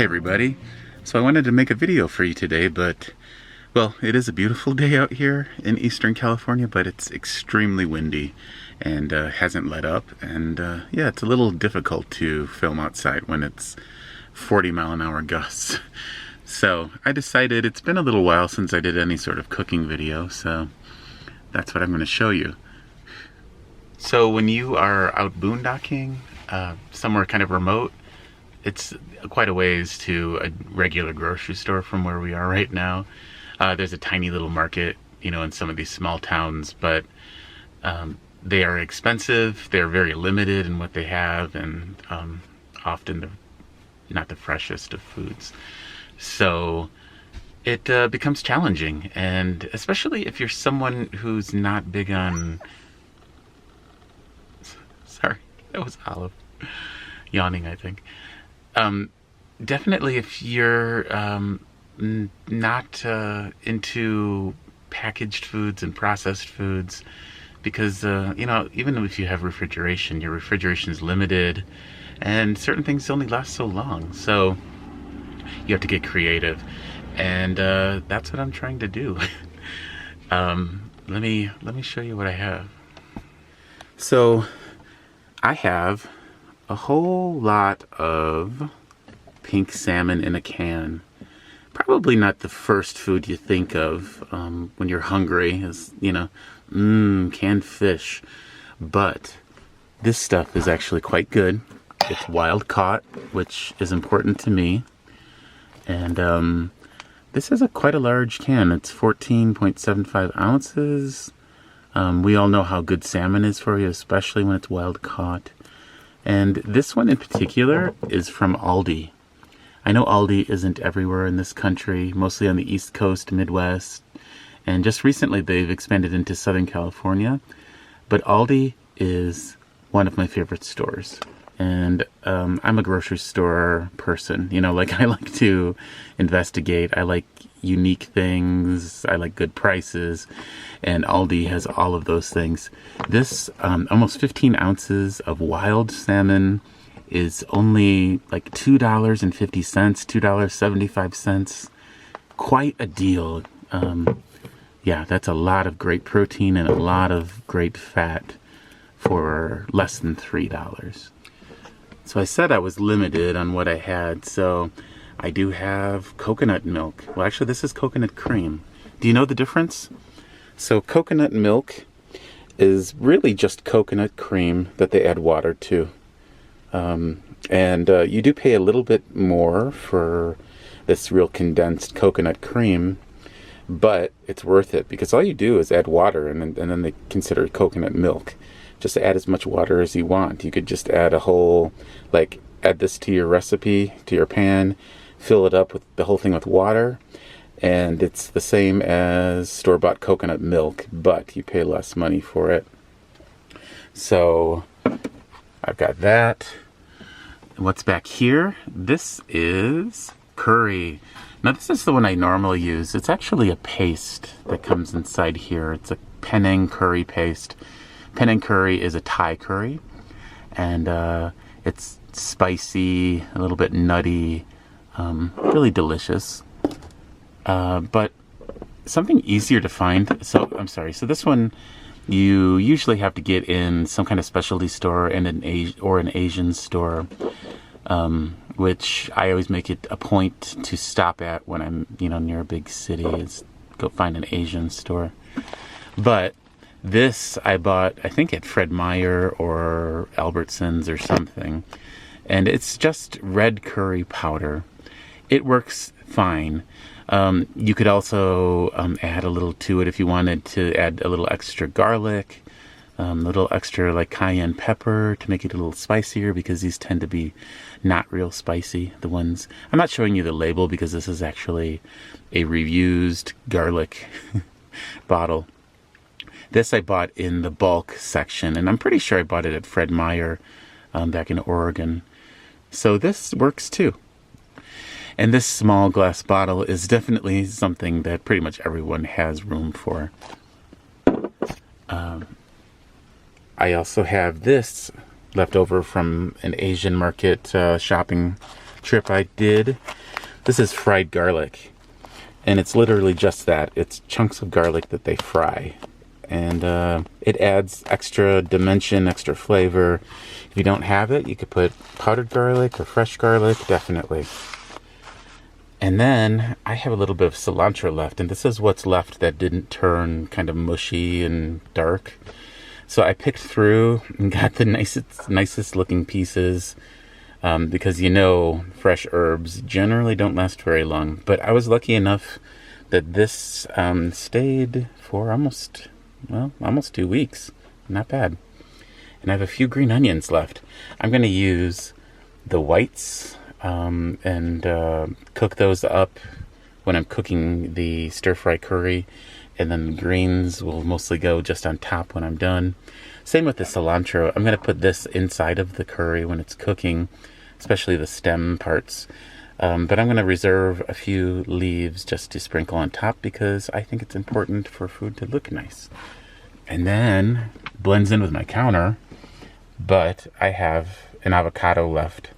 Hey everybody, so I wanted to make a video for you today, but well, it is a beautiful day out here in Eastern California, but it's extremely windy and hasn't let up, and yeah, it's a little difficult to film outside when it's 40-mile-an-hour gusts. So I decided it's been a little while since I did any sort of cooking video, so that's what I'm going to show you. So when you are out boondocking, somewhere kind of remote, it's quite a ways to a regular grocery store from where we are right now. There's a tiny little market, you know, in some of these small towns, but they are expensive. They're very limited in what they have, and often not the freshest of foods. So it becomes challenging, and especially if you're someone who's not big on... Sorry, that was Olive yawning, I think. Definitely if you're not into packaged foods and processed foods, because you know, even if you have refrigeration, your refrigeration is limited and certain things only last so long, so you have to get creative, and that's what I'm trying to do. Let me show you what I have. So I have a whole lot of pink salmon in a can. Probably not the first food you think of when you're hungry, is, you know, canned fish. But this stuff is actually quite good. It's wild caught, which is important to me. And this is quite a large can. It's 14.75 ounces. We all know how good salmon is for you, especially when it's wild caught. And this one in particular is from Aldi. I know Aldi isn't everywhere in this country, mostly on the East Coast, Midwest, and just recently they've expanded into Southern California. But Aldi is one of my favorite stores. And I'm a grocery store person. You know, like, I like to investigate. I like unique things. I like good prices. And Aldi has all of those things. This almost 15 ounces of wild salmon is only like $2.50, $2.75. Quite a deal. Yeah, that's a lot of great protein and a lot of great fat for less than $3. So I said I was limited on what I had, so I do have coconut milk. Well, actually, this is coconut cream. Do you know the difference? So coconut milk is really just coconut cream that they add water to. And you do pay a little bit more for this real condensed coconut cream, but it's worth it because all you do is add water, and then they consider it coconut milk. Just add as much water as you want. You could just add a whole, like, add this to your recipe, to your pan, fill it up with the whole thing with water, and it's the same as store-bought coconut milk, but you pay less money for it. So I've got that. And what's back here? This is curry. Now this is the one I normally use. It's actually a paste that comes inside here. It's a Penang curry paste. Penang curry is a Thai curry, and it's spicy, a little bit nutty, really delicious. But something easier to find. So I'm sorry. So this one you usually have to get in some kind of specialty store and an Asian store, which I always make it a point to stop at when I'm, you know, near a big city. Is go find an Asian store. But this I bought, I think, at Fred Meyer or Albertsons or something. And it's just red curry powder. It works fine. You could also add a little to it if you wanted to add a little extra garlic, a little extra like cayenne pepper to make it a little spicier, because these tend to be not real spicy, the ones. I'm not showing you the label because this is actually a reused garlic bottle. This I bought in the bulk section, and I'm pretty sure I bought it at Fred Meyer back in Oregon. So this works too. And this small glass bottle is definitely something that pretty much everyone has room for. I also have this left over from an Asian market shopping trip I did. This is fried garlic, and it's literally just that. It's chunks of garlic that they fry, and it adds extra dimension, extra flavor. If you don't have it, you could put powdered garlic or fresh garlic, definitely. And then I have a little bit of cilantro left, and this is what's left that didn't turn kind of mushy and dark. So I picked through and got the nicest looking pieces, because fresh herbs generally don't last very long. But I was lucky enough that this stayed for almost 2 weeks. Not bad. And I have a few green onions left. I'm going to use the whites and cook those up when I'm cooking the stir-fry curry, and then the greens will mostly go just on top when I'm done. Same with the cilantro. I'm going to put this inside of the curry when it's cooking, especially the stem parts. But I'm going to reserve a few leaves just to sprinkle on top, because I think it's important for food to look nice. And then blends in with my counter, but I have an avocado left.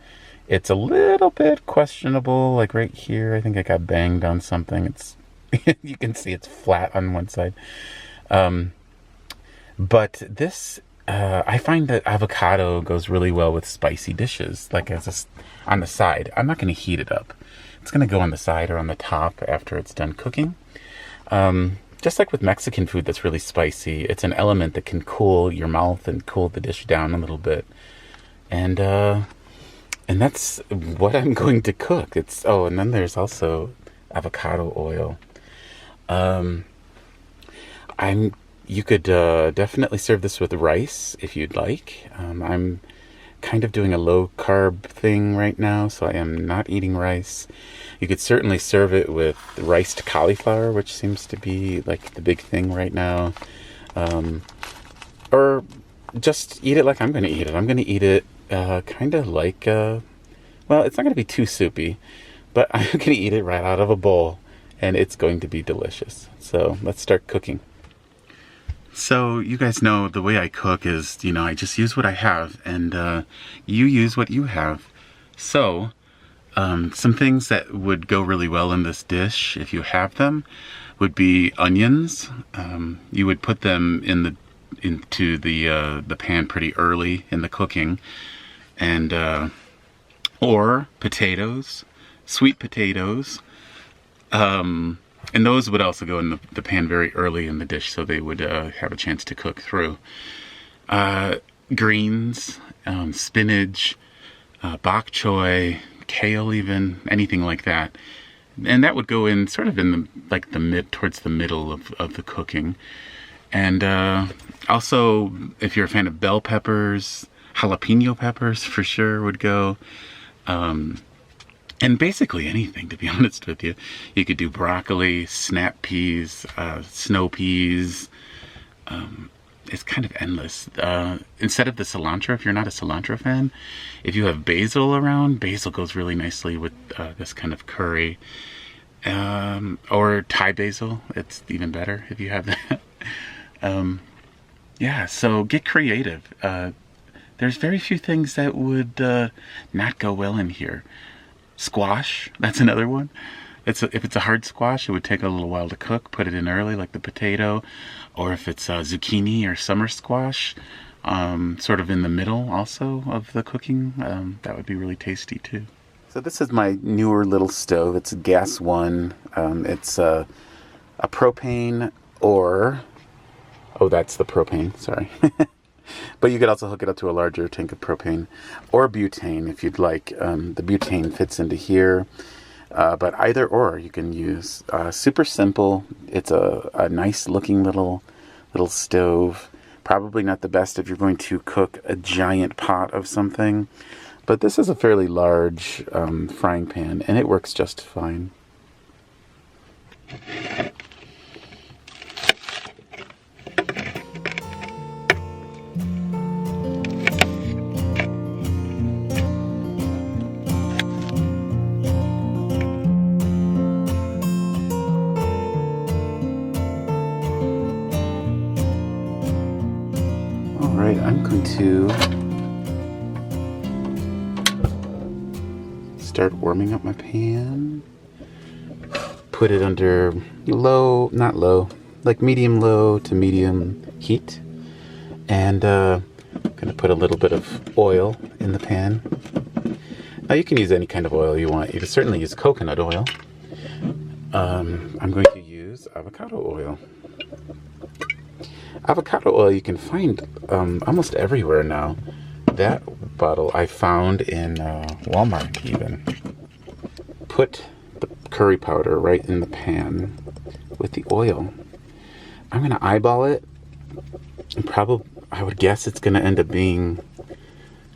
It's a little bit questionable, like right here. I think I got banged on something. It's you can see it's flat on one side. But this, I find that avocado goes really well with spicy dishes, like on the side. I'm not going to heat it up. It's going to go on the side or on the top after it's done cooking. Just like with Mexican food that's really spicy, it's an element that can cool your mouth and cool the dish down a little bit. And that's what I'm going to cook. And then there's also avocado oil. You could definitely serve this with rice if you'd like. I'm kind of doing a low carb thing right now, so I am not eating rice. You could certainly serve it with riced cauliflower, which seems to be like the big thing right now. Or just eat it like I'm going to eat it. I'm going to eat it kind of like, it's not going to be too soupy, but I'm going to eat it right out of a bowl, and it's going to be delicious. So let's start cooking. So you guys know the way I cook is, I just use what I have, and you use what you have. So some things that would go really well in this dish, if you have them, would be onions. You would put them into the pan pretty early in the cooking, and or potatoes, sweet potatoes. And those would also go in the pan very early in the dish, so they would have a chance to cook through. Greens, spinach, bok choy, kale, even anything like that, and that would go in sort of in towards the middle of the cooking. And also, if you're a fan of bell peppers, jalapeno peppers for sure would go. And basically anything, to be honest with you. You could do broccoli, snap peas, snow peas. It's kind of endless. Instead of the cilantro, if you're not a cilantro fan, if you have basil around, basil goes really nicely with this kind of curry. Or Thai basil, it's even better if you have that. So get creative. There's very few things that would not go well in here. Squash, that's another one. If it's a hard squash, it would take a little while to cook. Put it in early, like the potato. Or if it's zucchini or summer squash, sort of in the middle also of the cooking, that would be really tasty too. So this is my newer little stove. It's a gas one. It's a propane that's the propane, sorry. But you could also hook it up to a larger tank of propane or butane if you'd like. The butane fits into here, but either or you can use. Super simple. It's a nice looking little stove. Probably not the best if you're going to cook a giant pot of something, but this is a fairly large frying pan, and it works just fine. I'm going to start warming up my pan. Put it under low, not low, like medium low to medium heat. And I'm gonna put a little bit of oil in the pan. Now you can use any kind of oil you want. You can certainly use coconut oil. I'm going to use avocado oil. Avocado oil you can find almost everywhere now. That bottle I found in Walmart even. Put the curry powder right in the pan with the oil. I'm going to eyeball it. And probably, I would guess it's going to end up being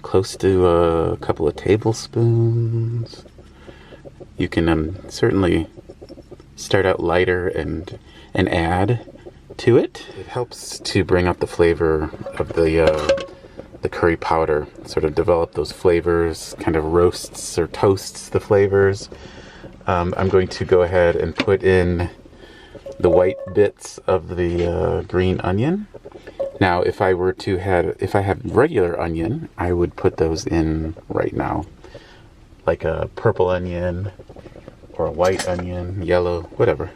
close to a couple of tablespoons. You can certainly start out lighter and add to it. It helps to bring up the flavor of the curry powder, sort of develop those flavors, kind of roasts or toasts the flavors. I'm going to go ahead and put in the white bits of the green onion. Now, if I have regular onion, I would put those in right now, like a purple onion or a white onion, yellow, whatever.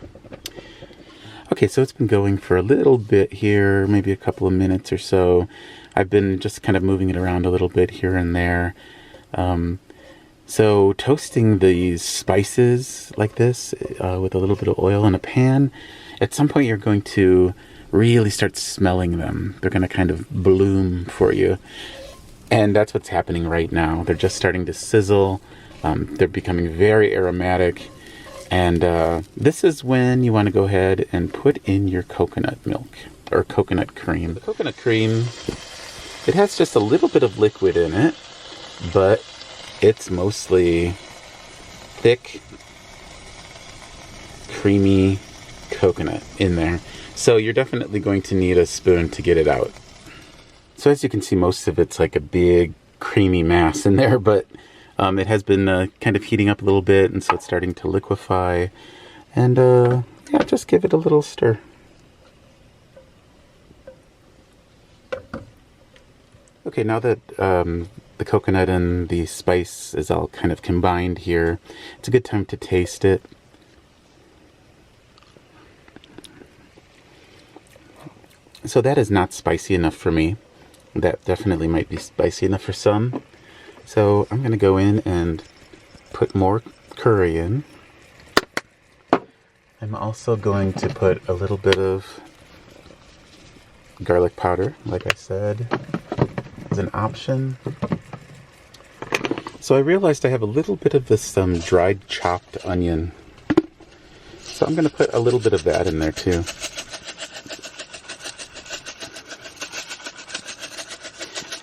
Okay, so it's been going for a little bit here, maybe a couple of minutes or so. I've been just kind of moving it around a little bit here and there. So toasting these spices like this with a little bit of oil in a pan, at some point you're going to really start smelling them. They're going to kind of bloom for you. And that's what's happening right now. They're just starting to sizzle. They're becoming very aromatic. And this is when you want to go ahead and put in your coconut milk or coconut cream. The coconut cream, it has just a little bit of liquid in it, but it's mostly thick, creamy coconut in there. So you're definitely going to need a spoon to get it out. So as you can see, most of it's like a big creamy mass in there, but it has been kind of heating up a little bit, and so it's starting to liquefy. And yeah, just give it a little stir. Okay, now that the coconut and the spice is all kind of combined here, it's a good time to taste it. So that is not spicy enough for me. That definitely might be spicy enough for some. So I'm going to go in and put more curry in. I'm also going to put a little bit of garlic powder, like I said, as an option. So I realized I have a little bit of this dried chopped onion. So I'm going to put a little bit of that in there too.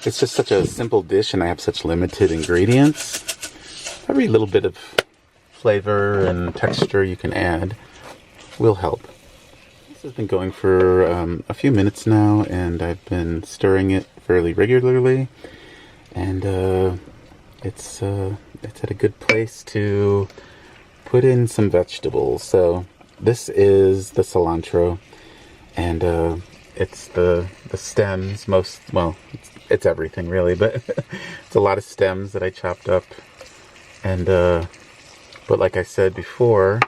It's just such a simple dish and I have such limited ingredients. Every little bit of flavor and texture you can add will help. This has been going for a few minutes now, and I've been stirring it fairly regularly. And it's at a good place to put in some vegetables. So this is the cilantro, and it's the stems, it's everything really, but it's a lot of stems that I chopped up. And but like I said before,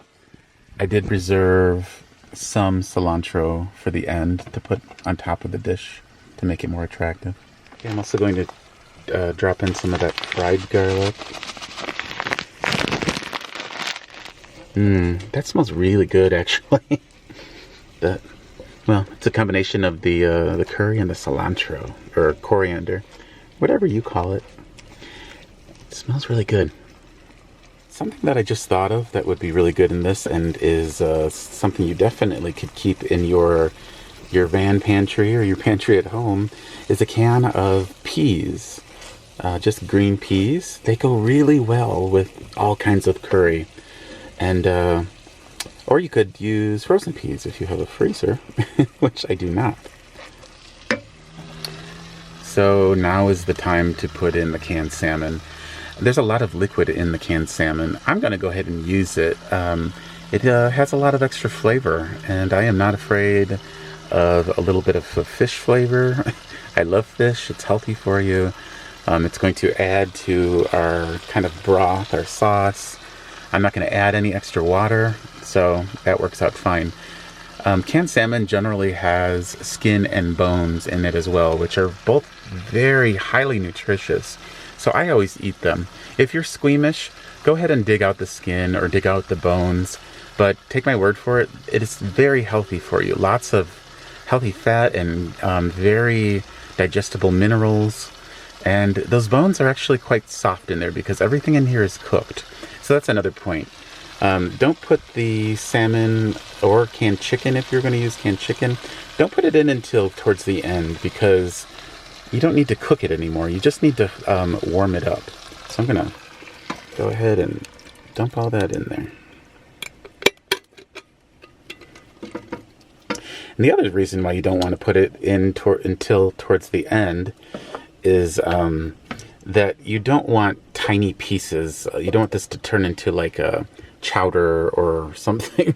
I did reserve some cilantro for the end to put on top of the dish to make it more attractive. Okay, I'm also going to drop in some of that fried garlic. That smells really good, actually. Well, it's a combination of the curry and the cilantro, or coriander, whatever you call it. It smells really good. Something that I just thought of that would be really good in this, and is something you definitely could keep in your van pantry or your pantry at home, is a can of peas. Just green peas. They go really well with all kinds of curry. And or you could use frozen peas if you have a freezer, which I do not. So now is the time to put in the canned salmon. There's a lot of liquid in the canned salmon. I'm going to go ahead and use it. It has a lot of extra flavor, and I am not afraid of a little bit of a fish flavor. I love fish. It's healthy for you. It's going to add to our kind of broth, our sauce. I'm not going to add any extra water, so that works out fine. Canned salmon generally has skin and bones in it as well, which are both very highly nutritious. So I always eat them. If you're squeamish, go ahead and dig out the skin or dig out the bones. But take my word for it, it is very healthy for you. Lots of healthy fat and very digestible minerals. And those bones are actually quite soft in there because everything in here is cooked. So that's another point. Don't put the salmon or canned chicken, if you're going to use canned chicken, don't put it in until towards the end because you don't need to cook it anymore. You just need to warm it up. So I'm going to go ahead and dump all that in there. And the other reason why you don't want to put it in until towards the end is that you don't want tiny pieces. You don't want this to turn into like a chowder or something.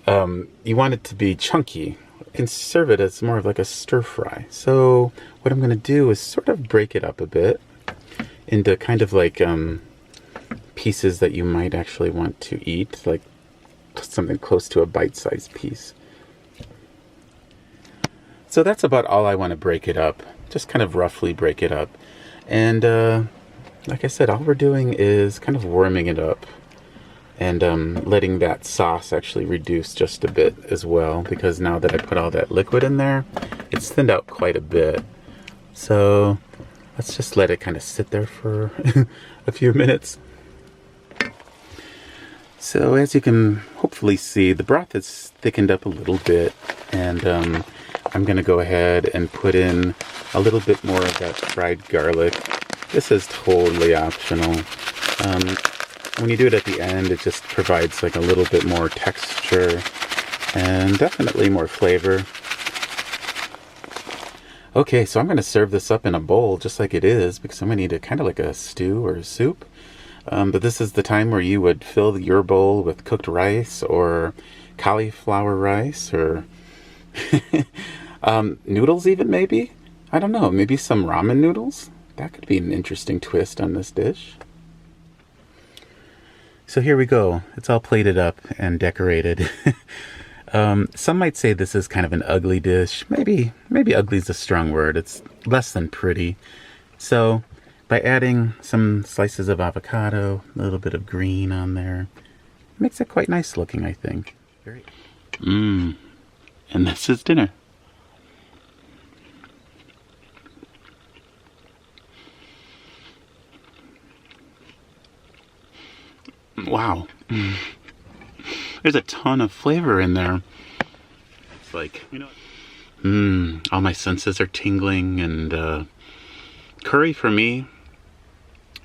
You want it to be chunky. You can serve it as more of like a stir fry. So what I'm going to do is sort of break it up a bit into kind of like pieces that you might actually want to eat, like something close to a bite-sized piece. So that's about all I want to break it up. Just kind of roughly break it up. And like I said, all we're doing is kind of warming it up and letting that sauce actually reduce just a bit as well, because now that I put all that liquid in there, it's thinned out quite a bit. So let's just let it kind of sit there for a few minutes. So as you can hopefully see, the broth has thickened up a little bit, and I'm going to go ahead and put in a little bit more of that fried garlic. This is totally optional. When you do it at the end, it just provides like a little bit more texture and definitely more flavor. Okay, so I'm going to serve this up in a bowl just like it is, because I'm going to eat it kind of like a stew or a soup. But this is the time where you would fill your bowl with cooked rice or cauliflower rice or noodles even, maybe? I don't know, maybe some ramen noodles? That could be an interesting twist on this dish. So here we go. It's all plated up and decorated. Some might say this is kind of an ugly dish. Maybe ugly is a strong word. It's less than pretty. So by adding some slices of avocado, a little bit of green on there, it makes it quite nice looking, I think. And this is dinner. Wow. There's a ton of flavor in there. It's like, you know, all my senses are tingling, and curry for me,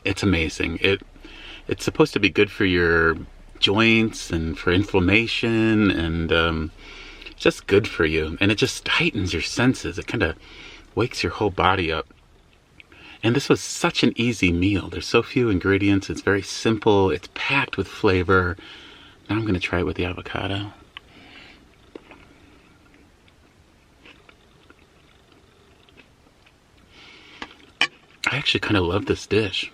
it's amazing. It's supposed to be good for your joints and for inflammation, and it's just good for you, and it just heightens your senses. It kind of wakes your whole body up. And this was such an easy meal. There's so few ingredients. It's very simple. It's packed with flavor. Now I'm going to try it with the avocado. I actually kind of love this dish.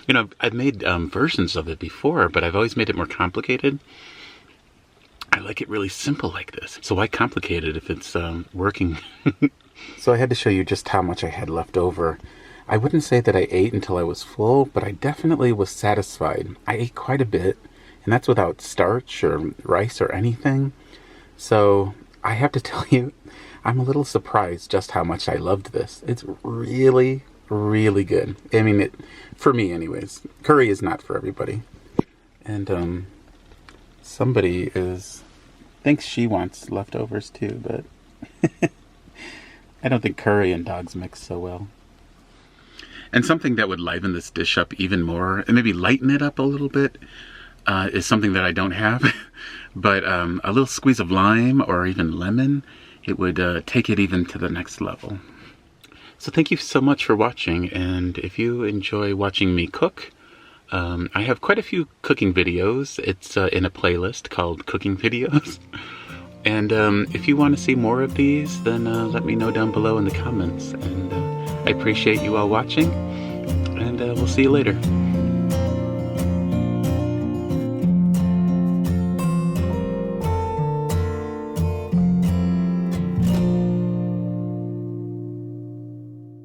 You know, I've made versions of it before, but I've always made it more complicated. I like it really simple like this. So why complicate it if it's working? So I had to show you just how much I had left over. I wouldn't say that I ate until I was full, but I definitely was satisfied. I ate quite a bit, and that's without starch or rice or anything. So I have to tell you, I'm a little surprised just how much I loved this. It's really, really good. I mean, for me anyways. Curry is not for everybody. And somebody thinks she wants leftovers too, but I don't think curry and dogs mix so well. And something that would liven this dish up even more, and maybe lighten it up a little bit, is something that I don't have. But a little squeeze of lime or even lemon, it would take it even to the next level. So thank you so much for watching, and if you enjoy watching me cook, I have quite a few cooking videos. It's in a playlist called Cooking Videos. And if you want to see more of these, then let me know down below in the comments. And I appreciate you all watching, and we'll see you later.